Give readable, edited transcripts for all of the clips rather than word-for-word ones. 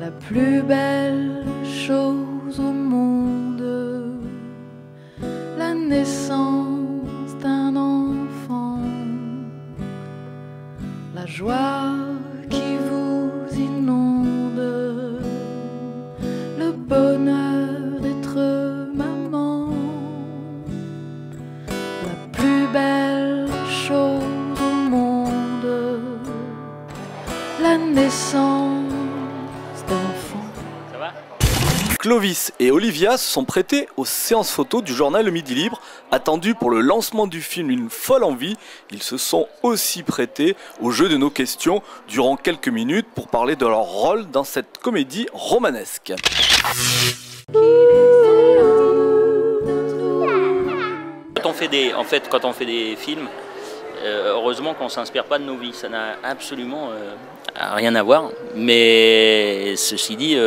La plus belle chose au monde, la naissance d'un enfant, la joie qui vous inonde, le bonheur d'être maman. La plus belle chose au monde, la naissance d'enfant. Ça va ? Clovis et Olivia se sont prêtés aux séances photos du journal Le Midi Libre. Attendus pour le lancement du film Une folle envie, ils se sont aussi prêtés au jeu de nos questions durant quelques minutes pour parler de leur rôle dans cette comédie romanesque. Quand on fait des films, heureusement qu'on ne s'inspire pas de nos vies, ça n'a absolument rien à voir. Mais ceci dit,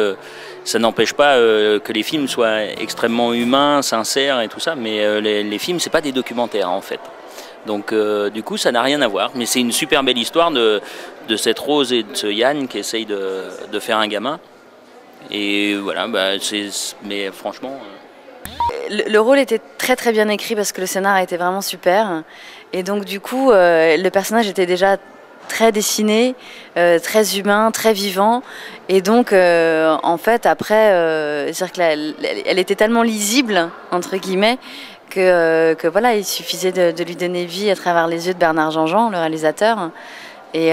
ça n'empêche pas que les films soient extrêmement humains, sincères et tout ça, mais les films, c'est pas des documentaires en fait. Donc du coup, ça n'a rien à voir. Mais c'est une super belle histoire de cette Rose et de ce Yann qui essayent de faire un gamin. Et voilà, mais franchement... Le rôle était très bien écrit parce que le scénar était vraiment super. Et donc du coup, le personnage était déjà très dessiné, très humain, très vivant. Et donc, en fait, après, c'est-à-dire qu'elle était tellement lisible, entre guillemets, que voilà, il suffisait de lui donner vie à travers les yeux de Bernard Jean-Jean, le réalisateur. Et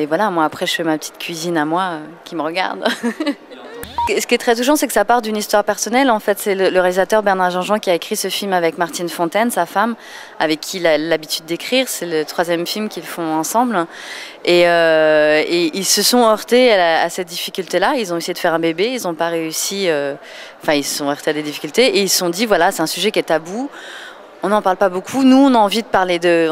voilà, moi après, je fais ma petite cuisine à moi qui me regarde. Ce qui est très touchant, c'est que ça part d'une histoire personnelle. En fait, c'est le réalisateur Bernard Jean-Jean qui a écrit ce film avec Martine Fontaine, sa femme, avec qui il a l'habitude d'écrire. C'est le 3e film qu'ils font ensemble. Et ils se sont heurtés à cette difficulté-là. Ils ont essayé de faire un bébé, ils n'ont pas réussi. Enfin, ils se sont heurtés à des difficultés et ils se sont dit, voilà, c'est un sujet qui est tabou. On n'en parle pas beaucoup. Nous, on a envie de parler de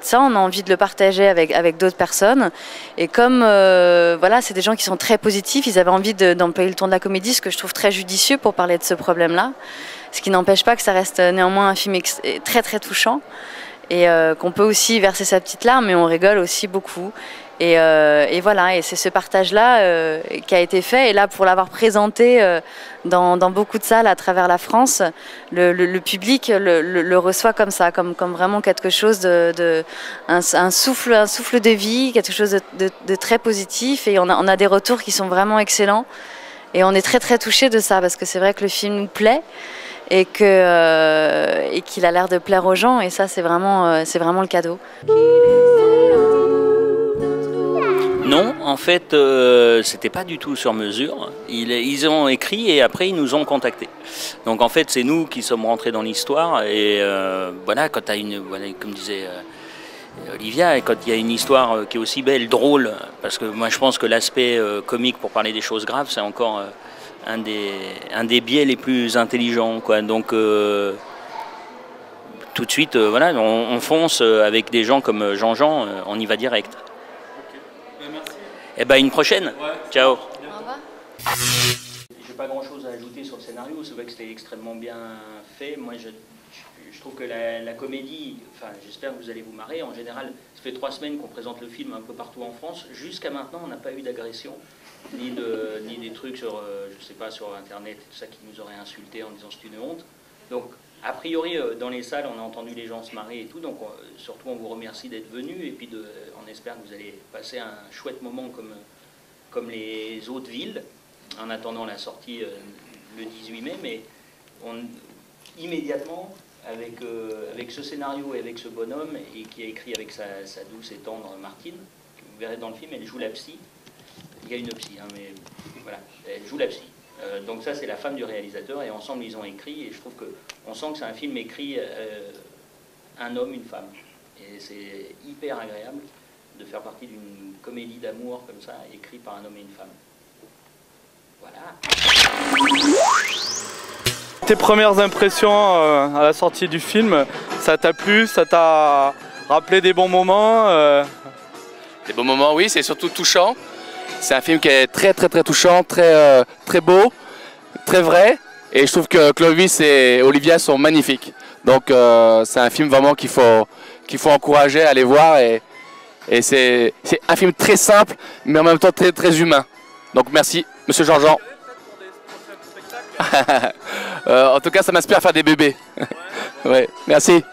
ça. On a envie de le partager avec d'autres personnes. Et comme voilà, c'est des gens qui sont très positifs, ils avaient envie d'employer le ton de la comédie, ce que je trouve très judicieux pour parler de ce problème-là. Ce qui n'empêche pas que ça reste néanmoins un film très touchant et qu'on peut aussi verser sa petite larme, mais on rigole aussi beaucoup. Et voilà, et c'est ce partage-là qui a été fait. Et là, pour l'avoir présenté dans beaucoup de salles à travers la France, le public le reçoit comme ça, comme vraiment quelque chose un souffle de vie, quelque chose de très positif. Et on a des retours qui sont vraiment excellents. Et on est très touchés de ça, parce que c'est vrai que le film nous plaît et qu'il a l'air de plaire aux gens. Et ça, c'est vraiment le cadeau. Non, en fait, c'était pas du tout sur mesure. Ils ont écrit et après ils nous ont contactés. Donc en fait, c'est nous qui sommes rentrés dans l'histoire. Et voilà, quand comme disait Olivia, quand il y a une histoire qui est aussi belle, drôle, parce que moi je pense que l'aspect comique pour parler des choses graves, c'est encore un des biais les plus intelligents, quoi. Donc tout de suite, voilà, on fonce avec des gens comme Jean-Jean, on y va direct. Eh ben une prochaine. Ouais. Ciao. Au revoir. J'ai pas grand chose à ajouter sur le scénario, c'est vrai que c'était extrêmement bien fait. Moi je trouve que la comédie, enfin j'espère que vous allez vous marrer. En général, ça fait 3 semaines qu'on présente le film un peu partout en France. Jusqu'à maintenant, on n'a pas eu d'agression, ni des trucs sur, je sais pas, sur internet et tout ça qui nous auraient insultés en disant c'est une honte. Donc a priori, dans les salles, on a entendu les gens se marrer et tout, donc surtout on vous remercie d'être venus, et puis on espère que vous allez passer un chouette moment comme les autres villes, en attendant la sortie le 18 mai, mais immédiatement, avec ce scénario et avec ce bonhomme, et qui a écrit avec sa douce et tendre Martine, que vous verrez dans le film, elle joue la psy, il y a une psy, hein, mais voilà, elle joue la psy. Donc ça, c'est la femme du réalisateur, et ensemble ils ont écrit, et je trouve qu'on sent que c'est un film écrit un homme, une femme, et c'est hyper agréable de faire partie d'une comédie d'amour comme ça, écrite par un homme et une femme. Voilà. Tes premières impressions à la sortie du film, ça t'a plu, ça t'a rappelé des bons moments Des bons moments, oui, c'est surtout touchant. C'est un film qui est très touchant, très beau, très vrai. Et je trouve que Clovis et Olivia sont magnifiques. Donc c'est un film vraiment qu'il faut encourager à aller voir. Et c'est un film très simple, mais en même temps très humain. Donc merci. Monsieur Jean-Jean. En tout cas, ça m'inspire à faire des bébés. Ouais, merci.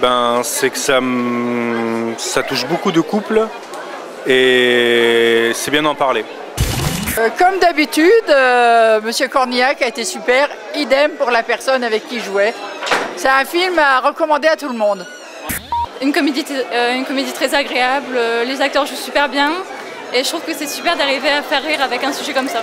Ben, c'est que ça touche beaucoup de couples et c'est bien d'en parler. Comme d'habitude, Monsieur Cornillac a été super, idem pour la personne avec qui il jouait. C'est un film à recommander à tout le monde. Une comédie très agréable, les acteurs jouent super bien et je trouve que c'est super d'arriver à faire rire avec un sujet comme ça.